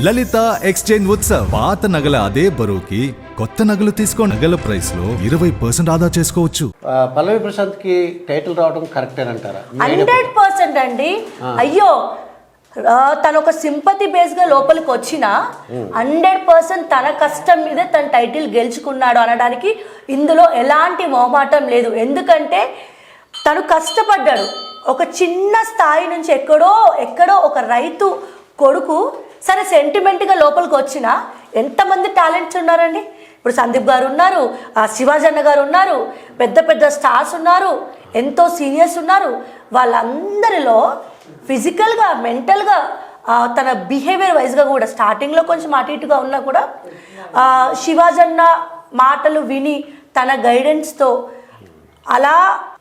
లలిత exchange Utsav పాత నగల అదే బరువుకి కొత్త నగలు తీసుకో నగల ప్రైస్ లో 20% ఆదా చేసుకోవచ్చు. పల్లవి ప్రశాంత్ కి టైటిల్ రావడం కరెక్ట్ అంటారా? 100% అండి. అయ్యో తను ఒక సింపతి బేస్ గా లోపలికి వచ్చిన 100% తన కష్టం మీదే తన టైటిల్ గెలుచుకున్నాడు అనడానికి ఇందులో ఎలాంటి మొహమాటం లేదు. ఎందుకంటే తను కష్టపడ్డాడు. ఒక చిన్న స్థాయి నుంచి ఎక్కడో ఒక రైతు కొడుకు సరే సెంటిమెంట్గా లోపలికి వచ్చిన ఎంతమంది టాలెంట్స్ ఉన్నారండి. ఇప్పుడు సందీప్ గారు ఉన్నారు, శివాజన్న గారు ఉన్నారు, పెద్ద పెద్ద స్టార్స్ ఉన్నారు, ఎంతో సీనియర్స్ ఉన్నారు. వాళ్ళందరిలో ఫిజికల్గా మెంటల్గా తన బిహేవియర్ వైజ్గా కూడా స్టార్టింగ్లో కొంచెం అటు ఇటుగా ఉన్నా కూడా శివాజన్న మాటలు విని తన గైడెన్స్తో అలా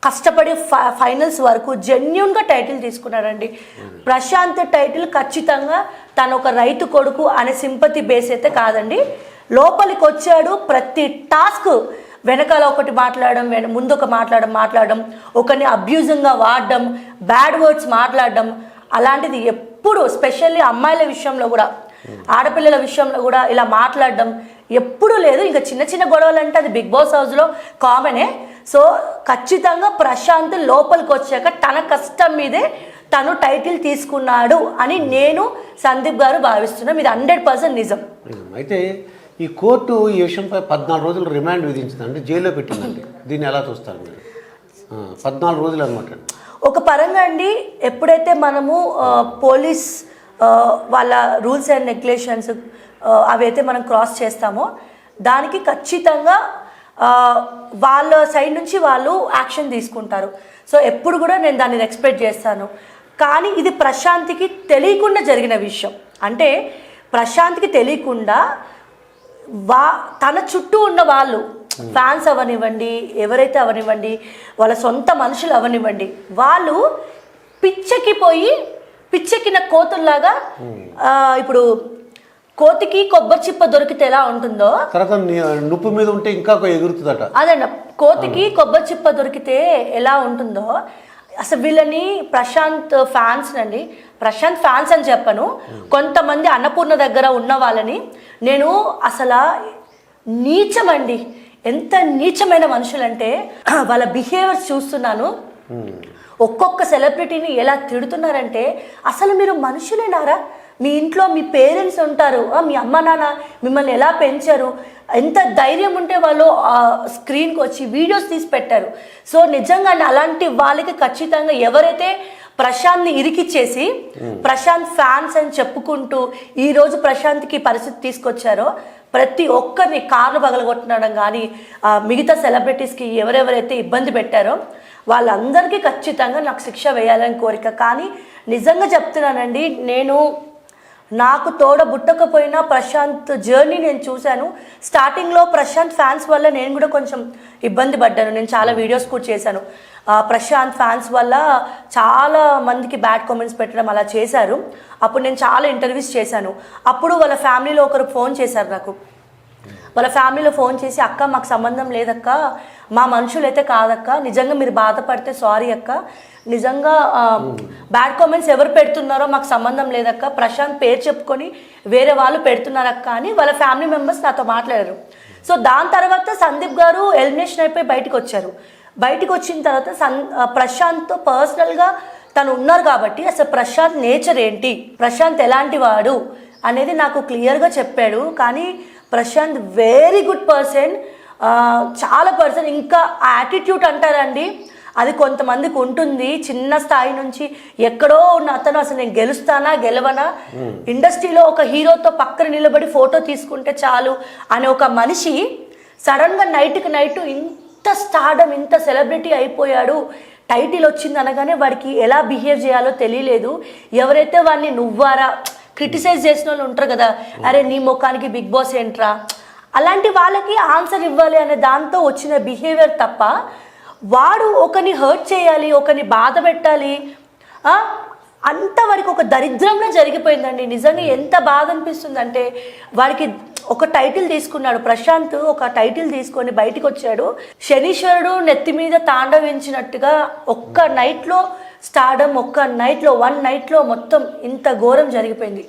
కష్టపడి ఫైనల్స్ వరకు జెన్యున్గా టైటిల్ తీసుకున్నాడండి. ప్రశాంత్ టైటిల్ ఖచ్చితంగా తను ఒక రైతు కొడుకు అనే సింపతి బేస్ అయితే కాదండి. లోపలికి వచ్చాడు, ప్రతి టాస్క్ వెనకాల ఒకటి మాట్లాడడం, ముందు ఒక మాట్లాడడం, ఒకరిని అబ్యూజింగ్గా వాడడం, బ్యాడ్ వర్డ్స్ మాట్లాడడం, అలాంటిది ఎప్పుడు స్పెషల్లీ అమ్మాయిల విషయంలో కూడా ఆడపిల్లల విషయంలో కూడా ఇలా మాట్లాడడం ఎప్పుడూ లేదు. ఇంకా చిన్న చిన్న గొడవలు అంటే అది బిగ్ బాస్ హౌస్లో కామనే. సో ఖచ్చితంగా ప్రశాంత్ లోపలికి వచ్చాక తన కష్టం మీదే తను టైటిల్ తీసుకున్నాడు అని నేను సందీప్ గారు భావిస్తున్నాం. ఇది 100% నిజం. అయితే ఈ కోర్టు ఈ విషయంపై 14 రోజులు రిమాండ్ విధించిందండి, జైల్లో పెట్టిందండి. దీన్ని ఎలా చూస్తారు మీరు? 14 రోజులు అనమాట. ఒక పరంగా అండి, ఎప్పుడైతే మనము పోలీస్ వాళ్ళ రూల్స్ అండ్ రెగ్యులేషన్స్ అవైతే మనం క్రాస్ చేస్తామో దానికి ఖచ్చితంగా వాళ్ళ సైడ్ నుంచి వాళ్ళు యాక్షన్ తీసుకుంటారు. సో ఎప్పుడు కూడా నేను దాన్ని రెస్పెక్ట్ చేస్తాను. కానీ ఇది ప్రశాంత్కి తెలియకుండా జరిగిన విషయం. అంటే ప్రశాంత్కి తెలియకుండా తన చుట్టూ ఉన్న వాళ్ళు ఫ్యాన్స్ అవనివ్వండి, ఎవరైతే అవనివ్వండి, వాళ్ళ సొంత మనుషులు అవనివ్వండి, వాళ్ళు పిచ్చెక్కిన కోతుల్లాగా ఇప్పుడు కోతికి కొబ్బరి చిప్ప దొరికితే ఎలా ఉంటుందో నుప్పు మీద ఉంటే ఇంకా ఎగురుతుందట. అదన్న కోతికి కొబ్బరి చిప్ప దొరికితే ఎలా ఉంటుందో అసలు వీళ్ళని ప్రశాంత్ ఫ్యాన్స్ అండి, ప్రశాంత్ ఫ్యాన్స్ అని చెప్పను, కొంతమంది అన్నపూర్ణ దగ్గర ఉన్న వాళ్ళని నేను అసలు నీచమండి, ఎంత నీచమైన మనుషులంటే వాళ్ళ బిహేవియర్స్ చూస్తున్నాను. ఒక్కొక్క సెలబ్రిటీని ఎలా తిడుతున్నారంటే అసలు మీరు మనుషులేనారా? మీ ఇంట్లో మీ పేరెంట్స్ ఉంటారు, మీ అమ్మ నాన్న మిమ్మల్ని ఎలా పెంచారు, ఎంత ధైర్యం ఉంటే వాళ్ళు స్క్రీన్కి వచ్చి వీడియోస్ తీసి పెట్టారు. సో నిజంగా అలాంటి వాళ్ళకి ఖచ్చితంగా ఎవరైతే ప్రశాంత్ని ఇరికిచ్చేసి ప్రశాంత్ ఫ్యాన్స్ అని చెప్పుకుంటూ ఈరోజు ప్రశాంత్కి పరిస్థితి తీసుకొచ్చారో ప్రతి ఒక్కరిని కార్లు పగలగొట్టడం కానీ మిగతా సెలబ్రిటీస్కి ఎవరెవరైతే ఇబ్బంది పెట్టారో వాళ్ళందరికీ ఖచ్చితంగా నాకు శిక్ష వేయాలని కోరిక. కానీ నిజంగా చెప్తున్నానండి, నాకు తోడ బుట్టకపోయినా ప్రశాంత్ జర్నీ నేను చూశాను. స్టార్టింగ్లో ప్రశాంత్ ఫ్యాన్స్ వల్ల నేను కూడా కొంచెం ఇబ్బంది పడ్డాను. నేను చాలా వీడియోస్ కూడా చేశాను. ప్రశాంత్ ఫ్యాన్స్ వల్ల చాలా మందికి బ్యాడ్ కామెంట్స్ పెట్టడం అలా చేశారు. అప్పుడు నేను చాలా ఇంటర్వ్యూస్ చేశాను. అప్పుడు వాళ్ళ ఫ్యామిలీలో ఒకరు ఫోన్ చేశారు నాకు. వాళ్ళ ఫ్యామిలీలో ఫోన్ చేసి, అక్క మాకు సంబంధం లేదక్క, మా మనుషులైతే కాదక్క, నిజంగా మీరు బాధపడితే సారీ అక్క, నిజంగా బ్యాడ్ కామెంట్స్ ఎవరు పెడుతున్నారో మాకు సంబంధం లేదక్క, ప్రశాంత్ పేరు చెప్పుకొని వేరే వాళ్ళు పెడుతున్నారక్క అని వాళ్ళ ఫ్యామిలీ మెంబర్స్ నాతో మాట్లాడారు. సో దాని తర్వాత సందీప్ గారు ఎలిమినేషన్ అయిపోయి బయటకు వచ్చారు. బయటకు వచ్చిన తర్వాత ప్రశాంత్తో పర్సనల్గా తను ఉన్నారు కాబట్టి అసలు ప్రశాంత్ నేచర్ ఏంటి, ప్రశాంత్ ఎలాంటి వాడు అనేది నాకు క్లియర్గా చెప్పాడు. కానీ ప్రశాంత్ వెరీ గుడ్ పర్సన్, చాలా పర్సన్. ఇంకా యాటిట్యూడ్ అంటారండి, అది కొంతమందికి ఉంటుంది. చిన్న స్థాయి నుంచి ఎక్కడో ఉన్న అతను అసలు నేను గెలుస్తానా గెలవనా, ఇండస్ట్రీలో ఒక హీరోతో పక్కన నిలబడి ఫోటో తీసుకుంటే చాలు అనే ఒక మనిషి సడన్గా నైట్కి నైట్ ఇంత స్టార్డమ్, ఇంత సెలబ్రిటీ అయిపోయాడు. టైటిల్ వచ్చింది అనగానే వాడికి ఎలా బిహేవ్ చేయాలో తెలియలేదు. ఎవరైతే వాడిని నువ్వారా క్రిటిసైజ్ చేసిన వాళ్ళు ఉంటారు కదా, అరే నీ ముఖానికి బిగ్ బాస్ ఏంట్రా, అలాంటి వాళ్ళకి ఆన్సర్ ఇవ్వాలి అనే దాంతో వచ్చిన బిహేవియర్ తప్ప వాడు ఒకరిని హర్ట్ చేయాలి, ఒకరిని బాధ పెట్టాలి, అంతవరకు ఒక దరిద్రంలో జరిగిపోయిందండి. నిజంగా ఎంత బాధ అనిపిస్తుందంటే వాడికి ఒక టైటిల్ తీసుకున్నాడు ప్రశాంత్, ఒక టైటిల్ తీసుకొని బయటికి వచ్చాడు. శనీశ్వరుడు నెత్తి మీద తాండవించినట్టుగా ఒక్క నైట్లో స్టార్డమ్, ఒక్క నైట్లో 1 నైట్లో మొత్తం ఇంత ఘోరం జరిగిపోయింది.